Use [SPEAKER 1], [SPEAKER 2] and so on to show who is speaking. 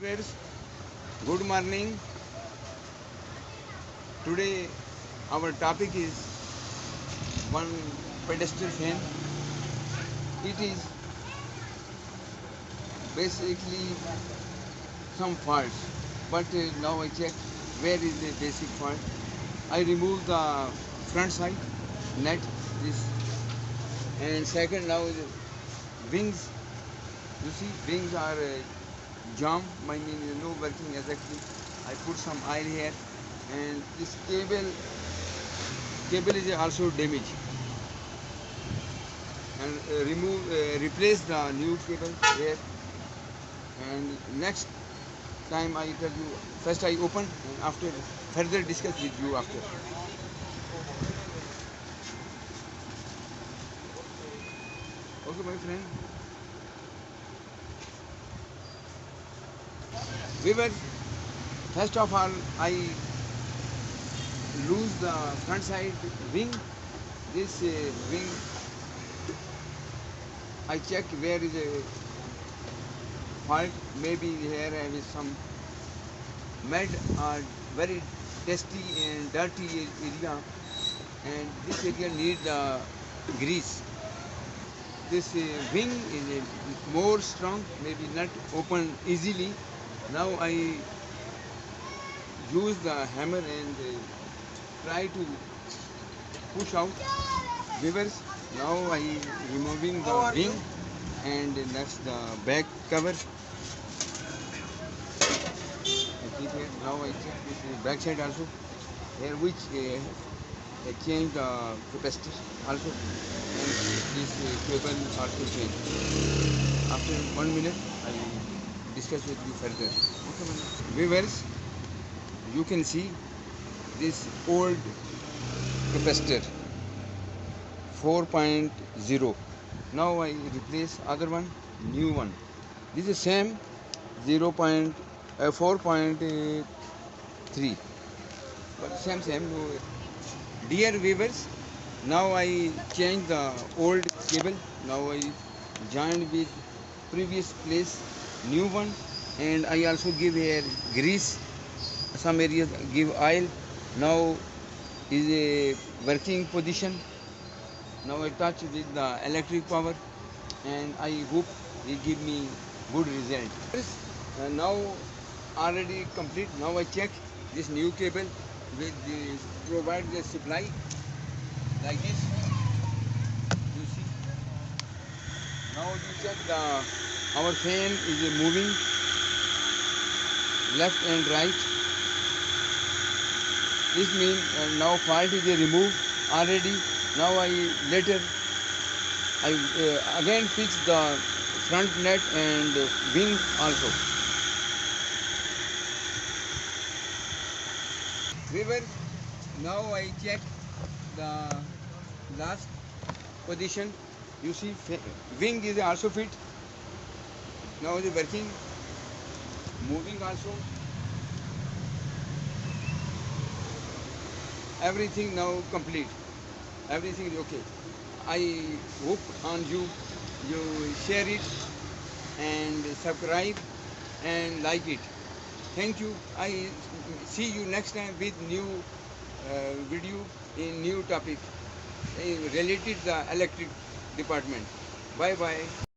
[SPEAKER 1] Viewers, good morning. Today our topic is one pedestal fan. It is basically some faults, but now I check where is the basic fault. I remove the front side net, this, and second now the wings. You see, wings are jam. I mean, no working exactly. I put some oil here, and this cable is also damaged. And replace the new cable here. And next time I tell you, first I open and after further discuss with you after. Okay, my friend. Viewers, first of all, I lose the front side wing. This wing, I check where is a fault. Maybe here I have some mud or very dusty and dirty area, and this area needs grease. This wing is more strong, maybe not open easily. Now I use the hammer and try to push out. Viewers, now I removing the wing and that's the back cover. Now I check this back side also, here which I change the capacitor also, and this cable also change. After 1 minute I discuss with you further. Okay, viewers, you can see this old capacitor 4.0. Now I replace other one, new one. This is same 4.3, but same. Dear viewers, now I change the old cable. Now I joined with previous place, new one, and I also give here grease. Some areas give oil. Now is a working position. Now I touch with the electric power, and I hope it give me good result. Now already complete. Now I check this new cable with the provide the supply like this. You see. Now you check our fan is moving left and right. This means now fault is removed already. Now later I again fix the front net and wing also. Viewers, now I check the last position. You see, wing is also fit. Now it is working, moving also. Everything now complete. Everything is okay. I hope on you share it and subscribe and like it. Thank you. I see you next time with new video in new topic related to the electric department. Bye bye.